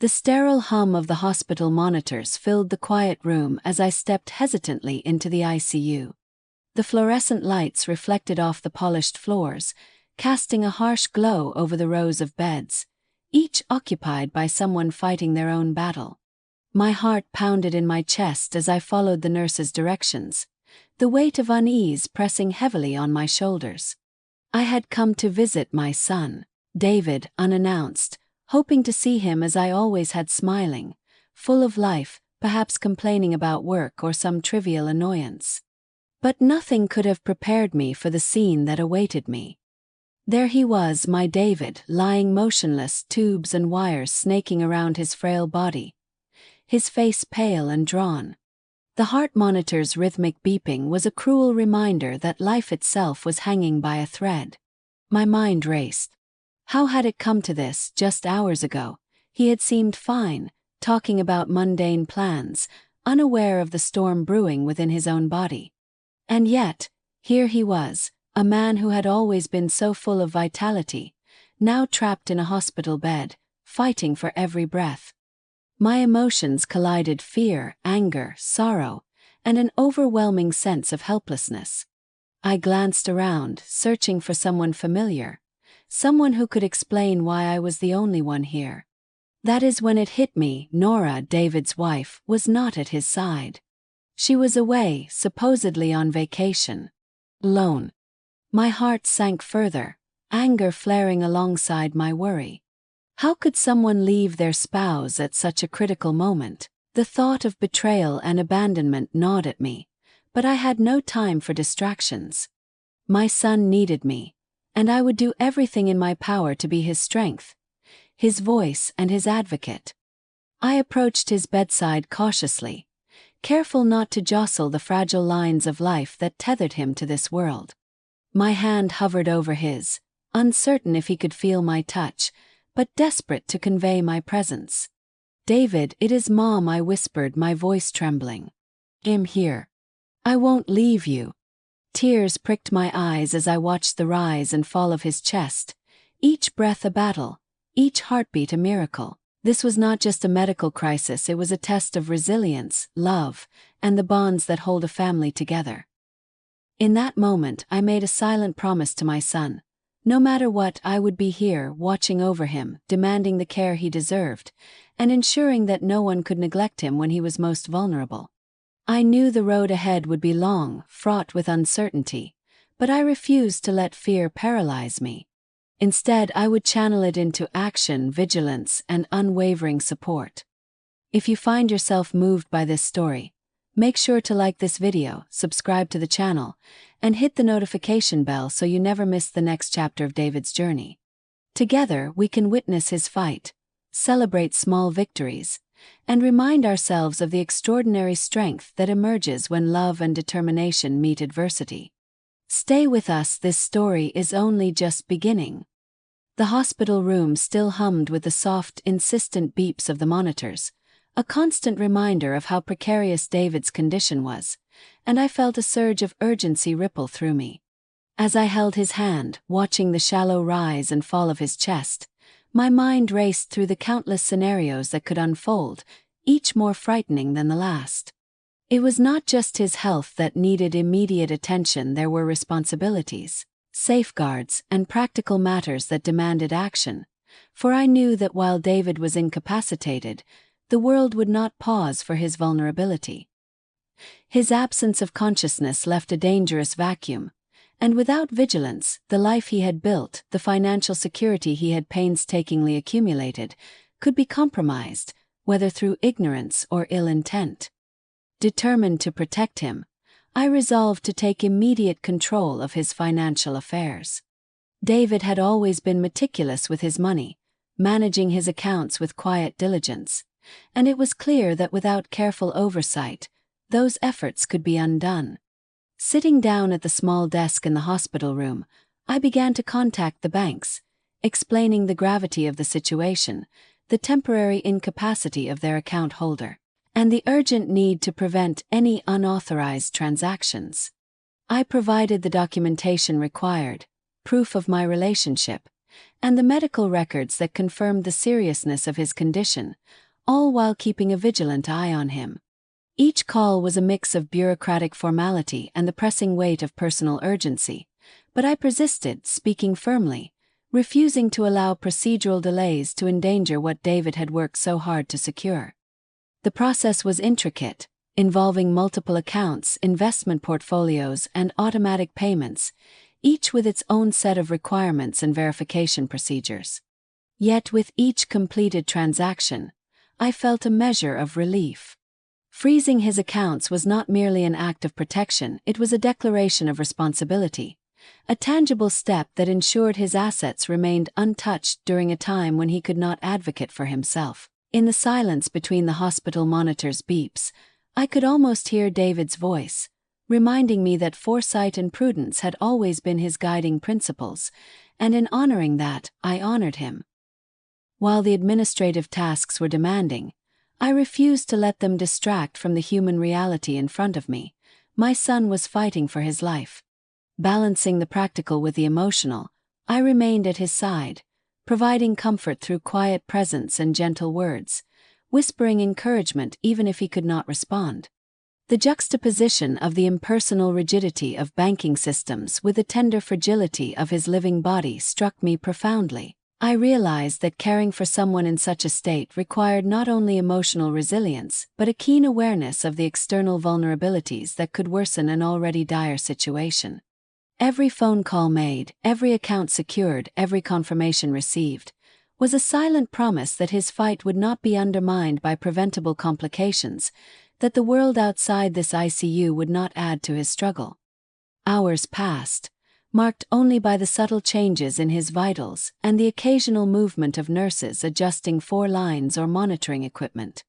The sterile hum of the hospital monitors filled the quiet room as I stepped hesitantly into the ICU. The fluorescent lights reflected off the polished floors, casting a harsh glow over the rows of beds, each occupied by someone fighting their own battle. My heart pounded in my chest as I followed the nurse's directions, the weight of unease pressing heavily on my shoulders. I had come to visit my son, David, unannounced, hoping to see him as I always had, smiling, full of life, perhaps complaining about work or some trivial annoyance. But nothing could have prepared me for the scene that awaited me. There he was, my David, lying motionless, tubes and wires snaking around his frail body, his face pale and drawn. The heart monitor's rhythmic beeping was a cruel reminder that life itself was hanging by a thread. My mind raced. How had it come to this? Just hours ago, he had seemed fine, talking about mundane plans, unaware of the storm brewing within his own body. And yet, here he was, a man who had always been so full of vitality, now trapped in a hospital bed, fighting for every breath. My emotions collided: fear, anger, sorrow, and an overwhelming sense of helplessness. I glanced around, searching for someone familiar, someone who could explain why I was the only one here. That is when it hit me: Nora, David's wife, was not at his side. She was away, supposedly on vacation. Alone. My heart sank further, anger flaring alongside my worry. How could someone leave their spouse at such a critical moment? The thought of betrayal and abandonment gnawed at me, but I had no time for distractions. My son needed me, and I would do everything in my power to be his strength, his voice and his advocate. I approached his bedside cautiously, careful not to jostle the fragile lines of life that tethered him to this world. My hand hovered over his, uncertain if he could feel my touch, but desperate to convey my presence. "David, it is Mom," I whispered, my voice trembling. "I'm here. I won't leave you." Tears pricked my eyes as I watched the rise and fall of his chest, each breath a battle, each heartbeat a miracle. This was not just a medical crisis, it was a test of resilience, love, and the bonds that hold a family together. In that moment, I made a silent promise to my son. No matter what, I would be here, watching over him, demanding the care he deserved, and ensuring that no one could neglect him when he was most vulnerable. I knew the road ahead would be long, fraught with uncertainty, but I refused to let fear paralyze me. Instead, I would channel it into action, vigilance, and unwavering support. If you find yourself moved by this story, make sure to like this video, subscribe to the channel, and hit the notification bell so you never miss the next chapter of David's journey. Together, we can witness his fight, celebrate small victories, and remind ourselves of the extraordinary strength that emerges when love and determination meet adversity. Stay with us, this story is only just beginning. The hospital room still hummed with the soft, insistent beeps of the monitors, a constant reminder of how precarious David's condition was, and I felt a surge of urgency ripple through me. As I held his hand, watching the shallow rise and fall of his chest, my mind raced through the countless scenarios that could unfold, each more frightening than the last. It was not just his health that needed immediate attention, there were responsibilities, safeguards, and practical matters that demanded action, for I knew that while David was incapacitated, the world would not pause for his vulnerability. His absence of consciousness left a dangerous vacuum, and without vigilance, the life he had built, the financial security he had painstakingly accumulated, could be compromised, whether through ignorance or ill intent. Determined to protect him, I resolved to take immediate control of his financial affairs. David had always been meticulous with his money, managing his accounts with quiet diligence, and it was clear that without careful oversight, those efforts could be undone. Sitting down at the small desk in the hospital room, I began to contact the banks, explaining the gravity of the situation, the temporary incapacity of their account holder, and the urgent need to prevent any unauthorized transactions. I provided the documentation required, proof of my relationship, and the medical records that confirmed the seriousness of his condition, all while keeping a vigilant eye on him. Each call was a mix of bureaucratic formality and the pressing weight of personal urgency, but I persisted, speaking firmly, refusing to allow procedural delays to endanger what David had worked so hard to secure. The process was intricate, involving multiple accounts, investment portfolios, and automatic payments, each with its own set of requirements and verification procedures. Yet with each completed transaction, I felt a measure of relief. Freezing his accounts was not merely an act of protection, it was a declaration of responsibility, a tangible step that ensured his assets remained untouched during a time when he could not advocate for himself. In the silence between the hospital monitor's beeps, I could almost hear David's voice, reminding me that foresight and prudence had always been his guiding principles, and in honoring that, I honored him. While the administrative tasks were demanding, I refused to let them distract from the human reality in front of me. My son was fighting for his life. Balancing the practical with the emotional, I remained at his side, providing comfort through quiet presence and gentle words, whispering encouragement even if he could not respond. The juxtaposition of the impersonal rigidity of banking systems with the tender fragility of his living body struck me profoundly. I realized that caring for someone in such a state required not only emotional resilience but a keen awareness of the external vulnerabilities that could worsen an already dire situation. Every phone call made, every account secured, every confirmation received, was a silent promise that his fight would not be undermined by preventable complications, that the world outside this ICU would not add to his struggle. Hours passed, marked only by the subtle changes in his vitals and the occasional movement of nurses adjusting 4 lines or monitoring equipment.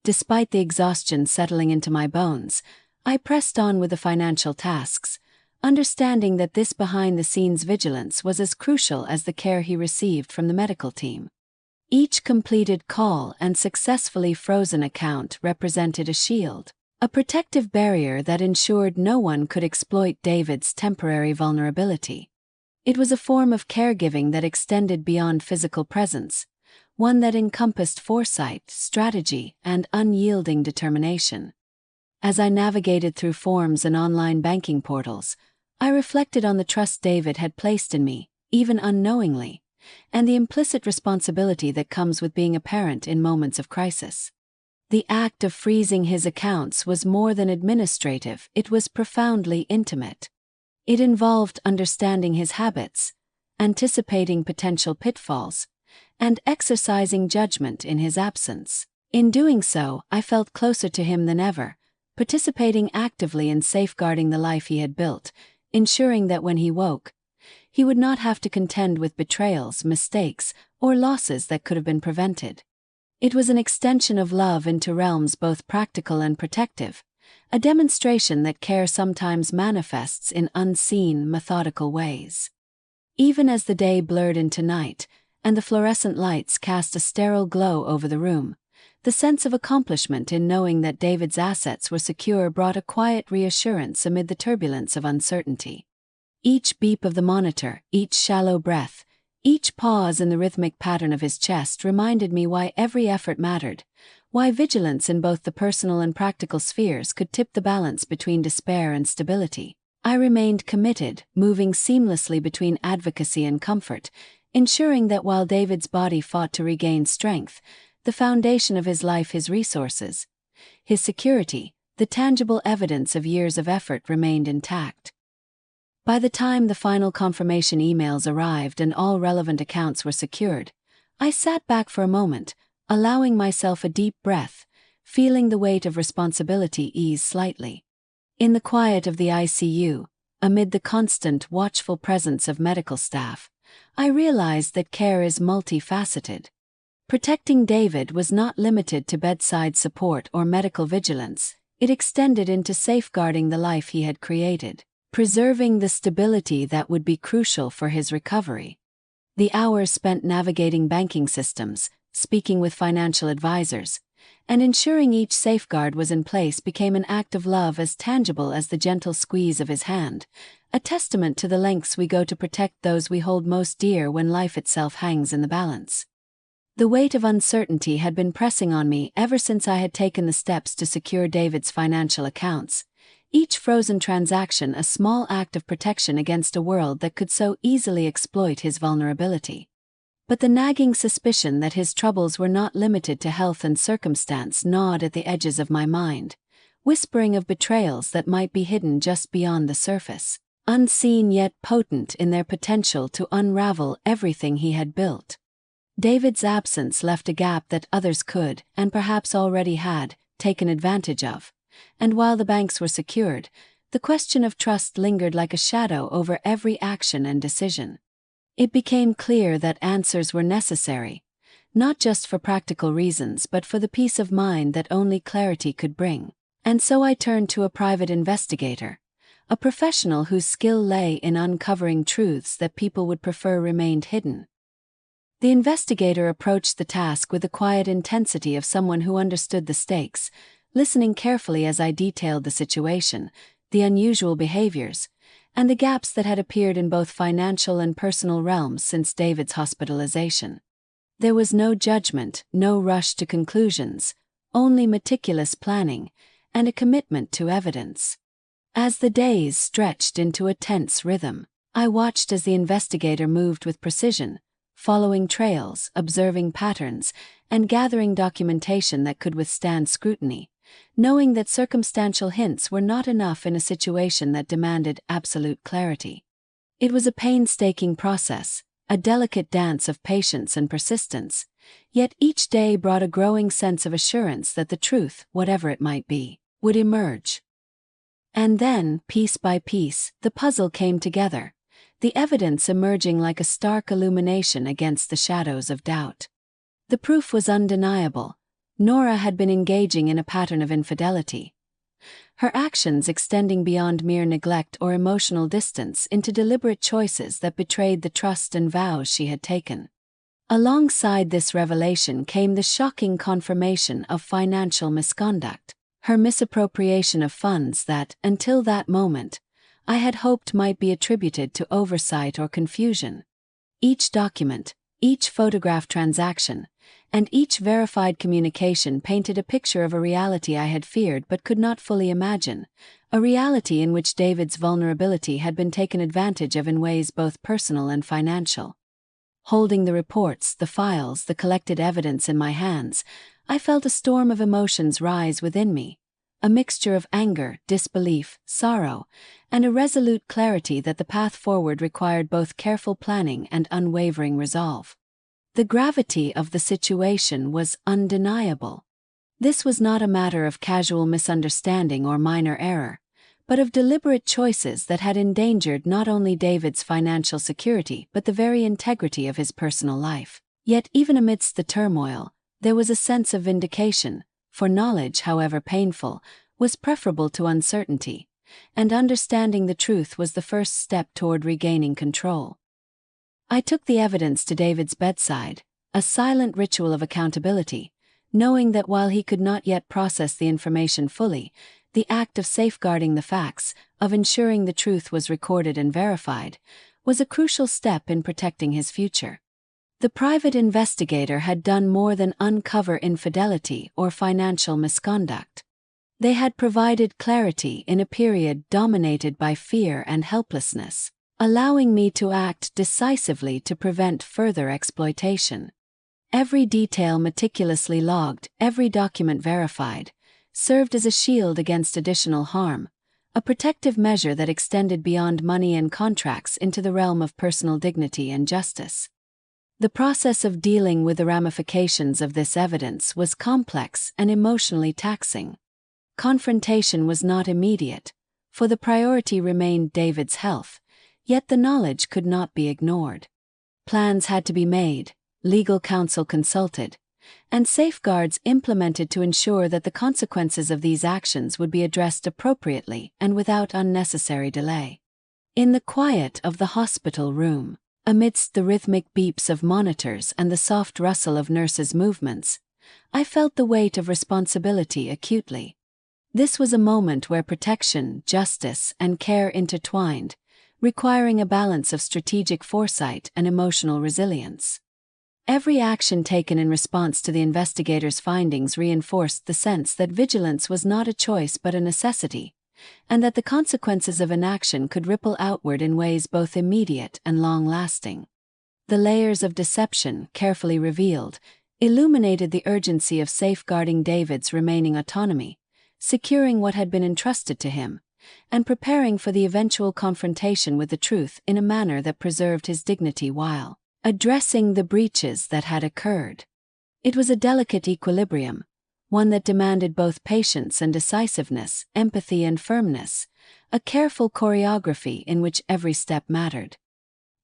Despite the exhaustion settling into my bones, I pressed on with the financial tasks, understanding that this behind-the-scenes vigilance was as crucial as the care he received from the medical team. Each completed call and successfully frozen account represented a shield, a protective barrier that ensured no one could exploit David's temporary vulnerability. It was a form of caregiving that extended beyond physical presence, one that encompassed foresight, strategy, and unyielding determination. As I navigated through forms and online banking portals, I reflected on the trust David had placed in me, even unknowingly, and the implicit responsibility that comes with being a parent in moments of crisis. The act of freezing his accounts was more than administrative, it was profoundly intimate. It involved understanding his habits, anticipating potential pitfalls, and exercising judgment in his absence. In doing so, I felt closer to him than ever, participating actively in safeguarding the life he had built, ensuring that when he woke, he would not have to contend with betrayals, mistakes, or losses that could have been prevented. It was an extension of love into realms both practical and protective, a demonstration that care sometimes manifests in unseen, methodical ways. Even as the day blurred into night, and the fluorescent lights cast a sterile glow over the room, the sense of accomplishment in knowing that David's assets were secure brought a quiet reassurance amid the turbulence of uncertainty. Each beep of the monitor, each shallow breath, each pause in the rhythmic pattern of his chest reminded me why every effort mattered, why vigilance in both the personal and practical spheres could tip the balance between despair and stability. I remained committed, moving seamlessly between advocacy and comfort, ensuring that while David's body fought to regain strength, the foundation of his life, his resources, his security, the tangible evidence of years of effort remained intact. By the time the final confirmation emails arrived and all relevant accounts were secured, I sat back for a moment, allowing myself a deep breath, feeling the weight of responsibility ease slightly. In the quiet of the ICU, amid the constant, watchful presence of medical staff, I realized that care is multifaceted. Protecting David was not limited to bedside support or medical vigilance, it extended into safeguarding the life he had created, preserving the stability that would be crucial for his recovery. The hours spent navigating banking systems, speaking with financial advisors, and ensuring each safeguard was in place became an act of love as tangible as the gentle squeeze of his hand, a testament to the lengths we go to protect those we hold most dear when life itself hangs in the balance. The weight of uncertainty had been pressing on me ever since I had taken the steps to secure David's financial accounts, each frozen transaction a small act of protection against a world that could so easily exploit his vulnerability. But the nagging suspicion that his troubles were not limited to health and circumstance gnawed at the edges of my mind, whispering of betrayals that might be hidden just beyond the surface, unseen yet potent in their potential to unravel everything he had built. David's absence left a gap that others could, and perhaps already had, taken advantage of, and while the banks were secured, the question of trust lingered like a shadow over every action and decision. It became clear that answers were necessary, not just for practical reasons but for the peace of mind that only clarity could bring. And so I turned to a private investigator, a professional whose skill lay in uncovering truths that people would prefer remained hidden. The investigator approached the task with the quiet intensity of someone who understood the stakes, listening carefully as I detailed the situation, the unusual behaviors, and the gaps that had appeared in both financial and personal realms since David's hospitalization. There was no judgment, no rush to conclusions, only meticulous planning, and a commitment to evidence. As the days stretched into a tense rhythm, I watched as the investigator moved with precision, following trails, observing patterns, and gathering documentation that could withstand scrutiny, knowing that circumstantial hints were not enough in a situation that demanded absolute clarity. It was a painstaking process, a delicate dance of patience and persistence, yet each day brought a growing sense of assurance that the truth, whatever it might be, would emerge. And then, piece by piece, the puzzle came together, the evidence emerging like a stark illumination against the shadows of doubt. The proof was undeniable. Nora had been engaging in a pattern of infidelity, her actions extending beyond mere neglect or emotional distance into deliberate choices that betrayed the trust and vows she had taken. Alongside this revelation came the shocking confirmation of financial misconduct, her misappropriation of funds that, until that moment, I had hoped might be attributed to oversight or confusion. Each document, each photograph transaction, and each verified communication painted a picture of a reality I had feared but could not fully imagine, a reality in which David's vulnerability had been taken advantage of in ways both personal and financial. Holding the reports, the files, the collected evidence in my hands, I felt a storm of emotions rise within me, a mixture of anger, disbelief, sorrow, and a resolute clarity that the path forward required both careful planning and unwavering resolve. The gravity of the situation was undeniable. This was not a matter of casual misunderstanding or minor error, but of deliberate choices that had endangered not only David's financial security but the very integrity of his personal life. Yet even amidst the turmoil, there was a sense of vindication, for knowledge, however painful, was preferable to uncertainty, and understanding the truth was the first step toward regaining control. I took the evidence to David's bedside, a silent ritual of accountability, knowing that while he could not yet process the information fully, the act of safeguarding the facts, of ensuring the truth was recorded and verified, was a crucial step in protecting his future. The private investigator had done more than uncover infidelity or financial misconduct. They had provided clarity in a period dominated by fear and helplessness, allowing me to act decisively to prevent further exploitation. Every detail meticulously logged, every document verified, served as a shield against additional harm, a protective measure that extended beyond money and contracts into the realm of personal dignity and justice. The process of dealing with the ramifications of this evidence was complex and emotionally taxing. Confrontation was not immediate, for the priority remained David's health, yet the knowledge could not be ignored. Plans had to be made, legal counsel consulted, and safeguards implemented to ensure that the consequences of these actions would be addressed appropriately and without unnecessary delay. In the quiet of the hospital room, amidst the rhythmic beeps of monitors and the soft rustle of nurses' movements, I felt the weight of responsibility acutely. This was a moment where protection, justice, and care intertwined, requiring a balance of strategic foresight and emotional resilience. Every action taken in response to the investigators' findings reinforced the sense that vigilance was not a choice but a necessity, and that the consequences of inaction could ripple outward in ways both immediate and long-lasting. The layers of deception, carefully revealed, illuminated the urgency of safeguarding David's remaining autonomy, securing what had been entrusted to him, and preparing for the eventual confrontation with the truth in a manner that preserved his dignity while addressing the breaches that had occurred. It was a delicate equilibrium, one that demanded both patience and decisiveness, empathy and firmness, a careful choreography in which every step mattered.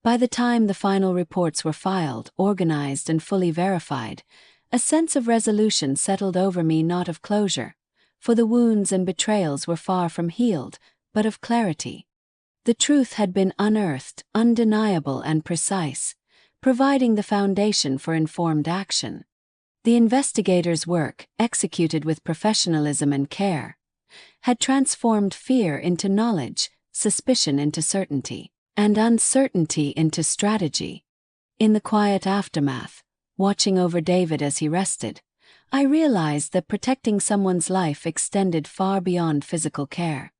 By the time the final reports were filed, organized and fully verified, a sense of resolution settled over me, not of closure, for the wounds and betrayals were far from healed, but of clarity. The truth had been unearthed, undeniable and precise, providing the foundation for informed action. The investigators' work, executed with professionalism and care, had transformed fear into knowledge, suspicion into certainty, and uncertainty into strategy. In the quiet aftermath, watching over David as he rested, I realized that protecting someone's life extended far beyond physical care.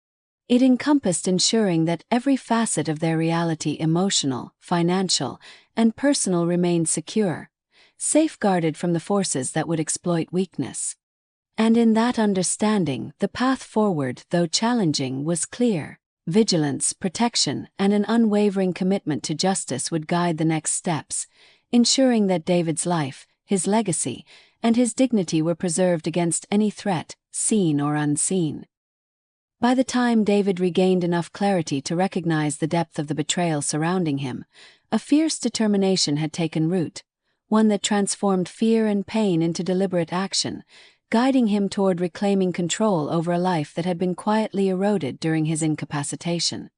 It encompassed ensuring that every facet of their reality, emotional, financial, and personal, remained secure, safeguarded from the forces that would exploit weakness. And in that understanding, the path forward, though challenging, was clear. Vigilance, protection, and an unwavering commitment to justice would guide the next steps, ensuring that David's life, his legacy, and his dignity were preserved against any threat, seen or unseen. By the time David regained enough clarity to recognize the depth of the betrayal surrounding him, a fierce determination had taken root, one that transformed fear and pain into deliberate action, guiding him toward reclaiming control over a life that had been quietly eroded during his incapacitation.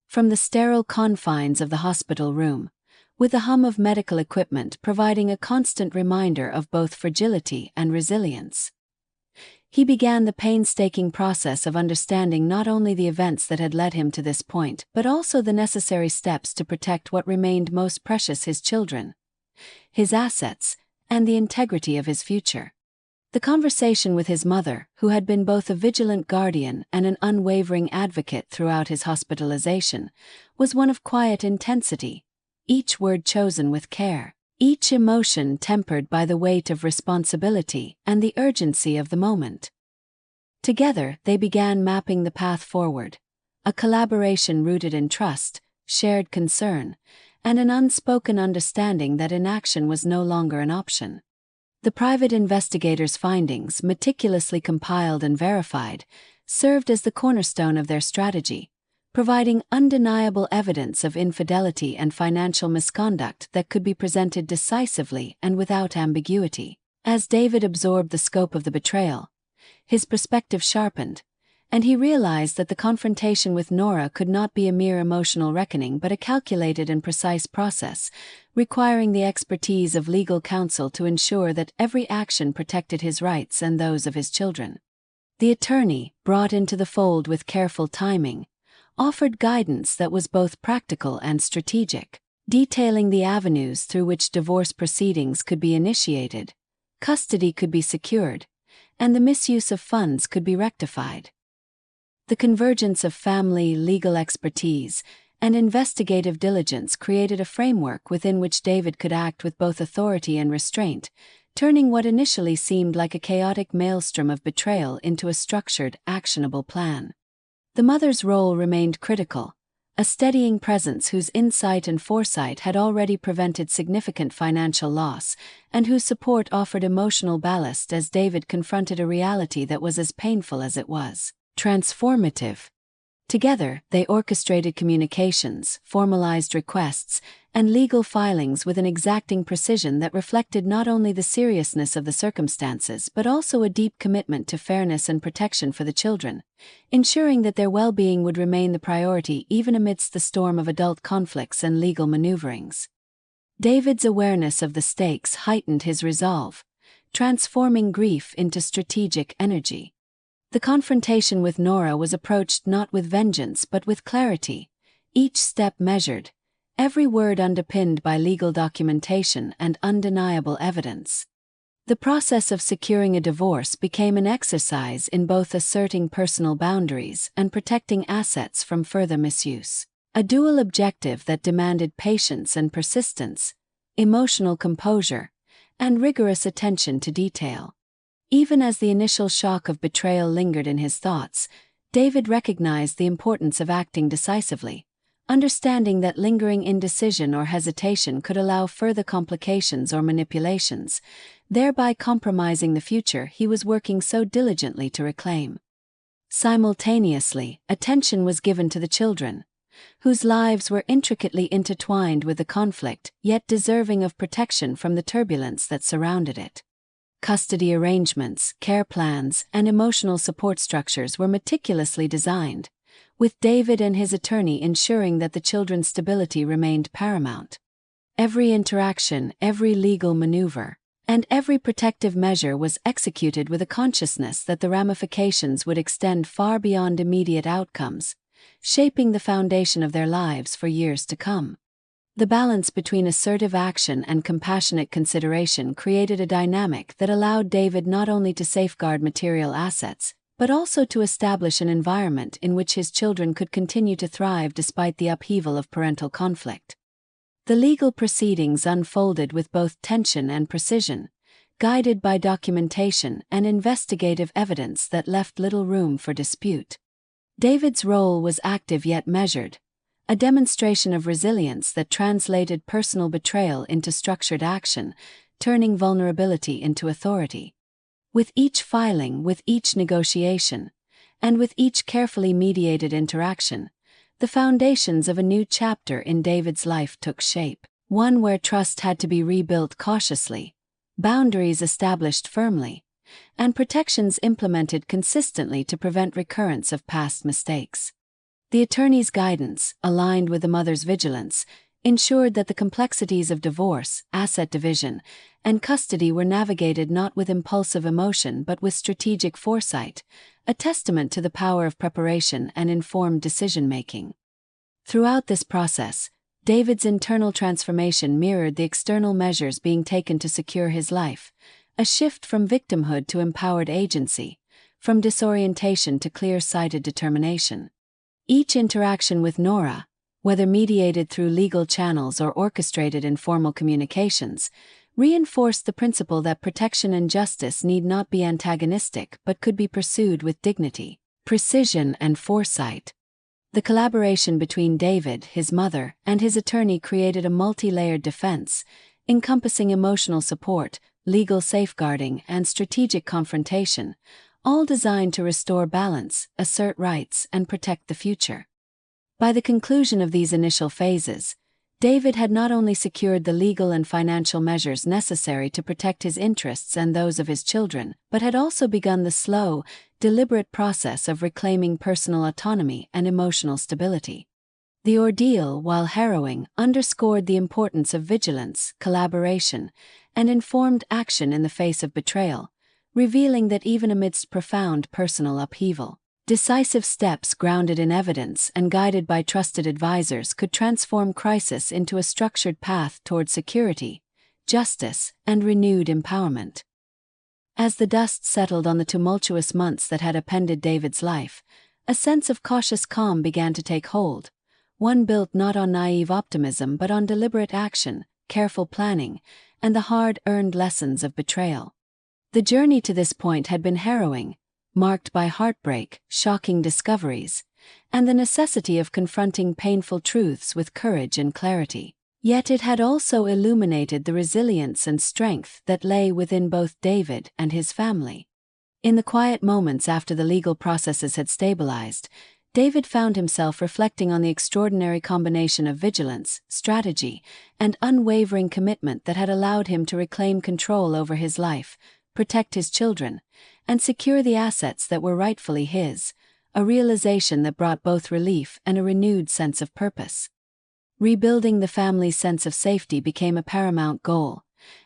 From the sterile confines of the hospital room, with the hum of medical equipment providing a constant reminder of both fragility and resilience, he began the painstaking process of understanding not only the events that had led him to this point, but also the necessary steps to protect what remained most precious: his children, his assets, and the integrity of his future. The conversation with his mother, who had been both a vigilant guardian and an unwavering advocate throughout his hospitalization, was one of quiet intensity, each word chosen with care, each emotion tempered by the weight of responsibility and the urgency of the moment. Together, they began mapping the path forward, a collaboration rooted in trust, shared concern, and an unspoken understanding that inaction was no longer an option. The private investigators' findings, meticulously compiled and verified, served as the cornerstone of their strategy, providing undeniable evidence of infidelity and financial misconduct that could be presented decisively and without ambiguity. As David absorbed the scope of the betrayal, his perspective sharpened, and he realized that the confrontation with Nora could not be a mere emotional reckoning but a calculated and precise process, requiring the expertise of legal counsel to ensure that every action protected his rights and those of his children. The attorney, brought into the fold with careful timing, offered guidance that was both practical and strategic, detailing the avenues through which divorce proceedings could be initiated, custody could be secured, and the misuse of funds could be rectified. The convergence of family, legal expertise, and investigative diligence created a framework within which David could act with both authority and restraint, turning what initially seemed like a chaotic maelstrom of betrayal into a structured, actionable plan. The mother's role remained critical, a steadying presence whose insight and foresight had already prevented significant financial loss, and whose support offered emotional ballast as David confronted a reality that was as painful as it was transformative. Together, they orchestrated communications, formalized requests, and legal filings with an exacting precision that reflected not only the seriousness of the circumstances but also a deep commitment to fairness and protection for the children, ensuring that their well-being would remain the priority even amidst the storm of adult conflicts and legal maneuverings. David's awareness of the stakes heightened his resolve, transforming grief into strategic energy. The confrontation with Nora was approached not with vengeance but with clarity, each step measured, every word underpinned by legal documentation and undeniable evidence. The process of securing a divorce became an exercise in both asserting personal boundaries and protecting assets from further misuse. A dual objective that demanded patience and persistence, emotional composure, and rigorous attention to detail. Even as the initial shock of betrayal lingered in his thoughts, David recognized the importance of acting decisively, understanding that lingering indecision or hesitation could allow further complications or manipulations, thereby compromising the future he was working so diligently to reclaim. Simultaneously, attention was given to the children, whose lives were intricately intertwined with the conflict, yet deserving of protection from the turbulence that surrounded it. Custody arrangements, care plans, and emotional support structures were meticulously designed, with David and his attorney ensuring that the children's stability remained paramount. Every interaction, every legal maneuver, and every protective measure was executed with a consciousness that the ramifications would extend far beyond immediate outcomes, shaping the foundation of their lives for years to come. The balance between assertive action and compassionate consideration created a dynamic that allowed David not only to safeguard material assets, but also to establish an environment in which his children could continue to thrive despite the upheaval of parental conflict. The legal proceedings unfolded with both tension and precision, guided by documentation and investigative evidence that left little room for dispute. David's role was active yet measured, a demonstration of resilience that translated personal betrayal into structured action, turning vulnerability into authority. With each filing, with each negotiation, and with each carefully mediated interaction, the foundations of a new chapter in David's life took shape, one where trust had to be rebuilt cautiously, boundaries established firmly, and protections implemented consistently to prevent recurrence of past mistakes. The attorney's guidance, aligned with the mother's vigilance, ensured that the complexities of divorce, asset division, and custody were navigated not with impulsive emotion but with strategic foresight, a testament to the power of preparation and informed decision-making. Throughout this process, David's internal transformation mirrored the external measures being taken to secure his life, a shift from victimhood to empowered agency, from disorientation to clear-sighted determination. Each interaction with Nora, whether mediated through legal channels or orchestrated in formal communications, reinforced the principle that protection and justice need not be antagonistic but could be pursued with dignity, precision, and foresight. The collaboration between David, his mother, and his attorney created a multi-layered defense, encompassing emotional support, legal safeguarding, and strategic confrontation, all designed to restore balance, assert rights, and protect the future. By the conclusion of these initial phases, David had not only secured the legal and financial measures necessary to protect his interests and those of his children, but had also begun the slow, deliberate process of reclaiming personal autonomy and emotional stability. The ordeal, while harrowing, underscored the importance of vigilance, collaboration, and informed action in the face of betrayal, revealing that even amidst profound personal upheaval, decisive steps grounded in evidence and guided by trusted advisors could transform crisis into a structured path toward security, justice, and renewed empowerment. As the dust settled on the tumultuous months that had appended David's life, a sense of cautious calm began to take hold, one built not on naive optimism but on deliberate action, careful planning, and the hard-earned lessons of betrayal. The journey to this point had been harrowing, marked by heartbreak, shocking discoveries, and the necessity of confronting painful truths with courage and clarity. Yet it had also illuminated the resilience and strength that lay within both David and his family. In the quiet moments after the legal processes had stabilized, David found himself reflecting on the extraordinary combination of vigilance, strategy, and unwavering commitment that had allowed him to reclaim control over his life, protect his children, and secure the assets that were rightfully his, a realization that brought both relief and a renewed sense of purpose. Rebuilding the family's sense of safety became a paramount goal,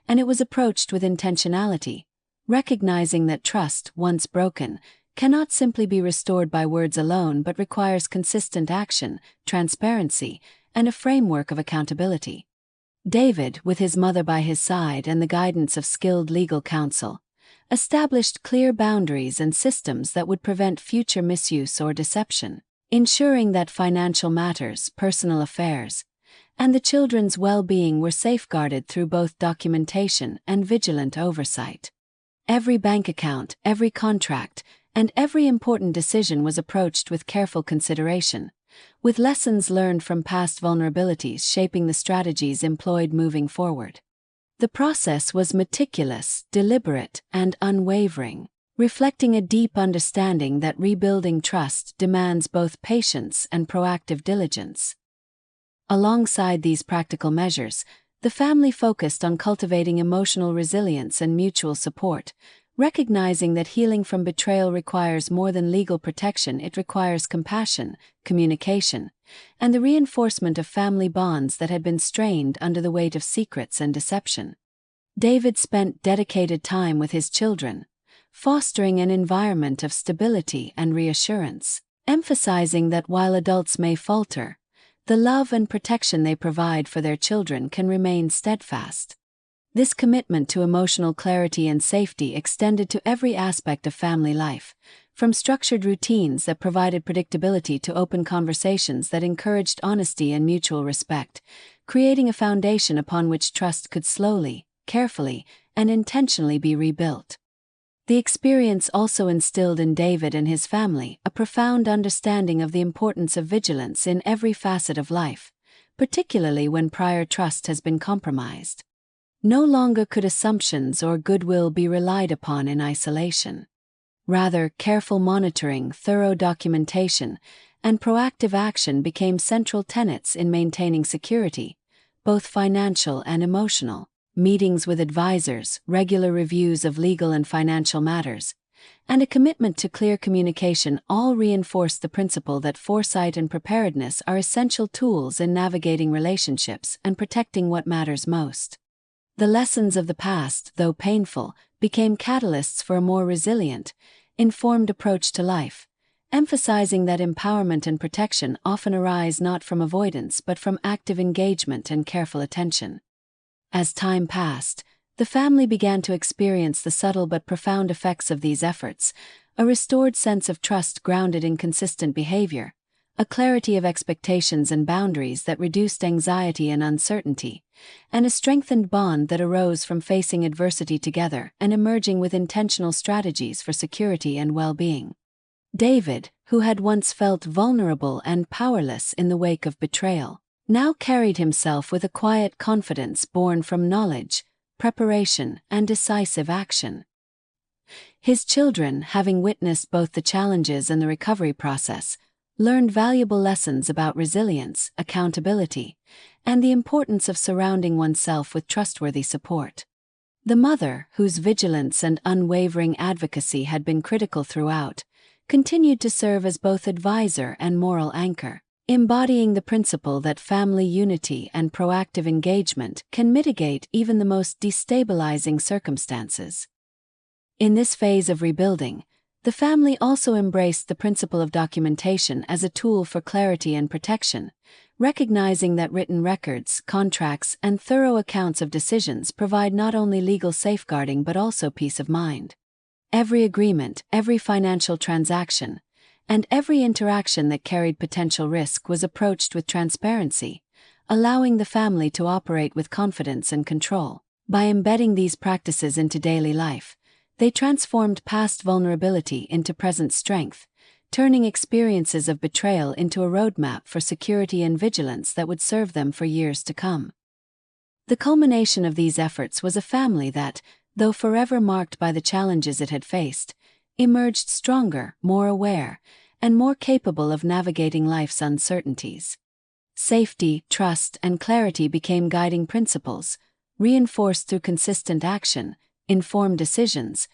and it was approached with intentionality, recognizing that trust, once broken, cannot simply be restored by words alone but requires consistent action, transparency, and a framework of accountability. David, with his mother by his side and the guidance of skilled legal counsel, established clear boundaries and systems that would prevent future misuse or deception, ensuring that financial matters, personal affairs, and the children's well-being were safeguarded through both documentation and vigilant oversight. Every bank account, every contract, and every important decision was approached with careful consideration, with lessons learned from past vulnerabilities shaping the strategies employed moving forward. The process was meticulous, deliberate, and unwavering, reflecting a deep understanding that rebuilding trust demands both patience and proactive diligence. Alongside these practical measures, the family focused on cultivating emotional resilience and mutual support, recognizing that healing from betrayal requires more than legal protection. It requires compassion, communication, and the reinforcement of family bonds that had been strained under the weight of secrets and deception. David spent dedicated time with his children, fostering an environment of stability and reassurance, emphasizing that while adults may falter, the love and protection they provide for their children can remain steadfast. This commitment to emotional clarity and safety extended to every aspect of family life, from structured routines that provided predictability to open conversations that encouraged honesty and mutual respect, creating a foundation upon which trust could slowly, carefully, and intentionally be rebuilt. The experience also instilled in David and his family a profound understanding of the importance of vigilance in every facet of life, particularly when prior trust has been compromised. No longer could assumptions or goodwill be relied upon in isolation. Rather, careful monitoring, thorough documentation, and proactive action became central tenets in maintaining security, both financial and emotional. Meetings with advisors, regular reviews of legal and financial matters, and a commitment to clear communication all reinforced the principle that foresight and preparedness are essential tools in navigating relationships and protecting what matters most. The lessons of the past, though painful, became catalysts for a more resilient, informed approach to life, emphasizing that empowerment and protection often arise not from avoidance but from active engagement and careful attention. As time passed, the family began to experience the subtle but profound effects of these efforts, a restored sense of trust grounded in consistent behavior, a clarity of expectations and boundaries that reduced anxiety and uncertainty, and a strengthened bond that arose from facing adversity together and emerging with intentional strategies for security and well-being. David, who had once felt vulnerable and powerless in the wake of betrayal, now carried himself with a quiet confidence born from knowledge, preparation, and decisive action. His children, having witnessed both the challenges and the recovery process, learned valuable lessons about resilience, accountability, and the importance of surrounding oneself with trustworthy support. The mother, whose vigilance and unwavering advocacy had been critical throughout, continued to serve as both advisor and moral anchor, embodying the principle that family unity and proactive engagement can mitigate even the most destabilizing circumstances. In this phase of rebuilding, the family also embraced the principle of documentation as a tool for clarity and protection, recognizing that written records, contracts, and thorough accounts of decisions provide not only legal safeguarding but also peace of mind. Every agreement, every financial transaction, and every interaction that carried potential risk was approached with transparency, allowing the family to operate with confidence and control. By embedding these practices into daily life, they transformed past vulnerability into present strength, turning experiences of betrayal into a roadmap for security and vigilance that would serve them for years to come. The culmination of these efforts was a family that, though forever marked by the challenges it had faced, emerged stronger, more aware, and more capable of navigating life's uncertainties. Safety, trust, and clarity became guiding principles, reinforced through consistent action, informed decisions,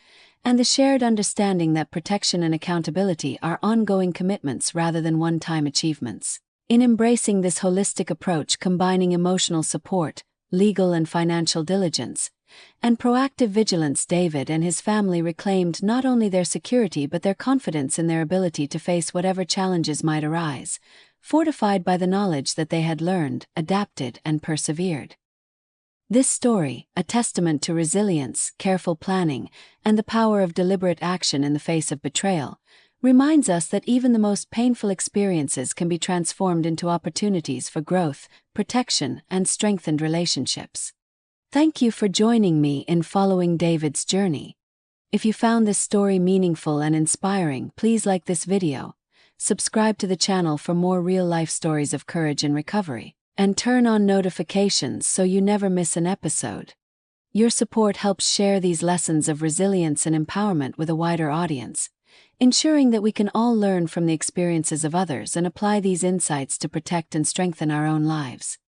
and the shared understanding that protection and accountability are ongoing commitments rather than one-time achievements. In embracing this holistic approach combining emotional support, legal and financial diligence, and proactive vigilance. David and his family reclaimed not only their security but their confidence in their ability to face whatever challenges might arise, fortified by the knowledge that they had learned, adapted, and persevered. This story, a testament to resilience, careful planning, and the power of deliberate action in the face of betrayal, reminds us that even the most painful experiences can be transformed into opportunities for growth, protection, and strengthened relationships. Thank you for joining me in following David's journey. If you found this story meaningful and inspiring, please like this video, subscribe to the channel for more real-life stories of courage and recovery, and turn on notifications so you never miss an episode. Your support helps share these lessons of resilience and empowerment with a wider audience, ensuring that we can all learn from the experiences of others and apply these insights to protect and strengthen our own lives.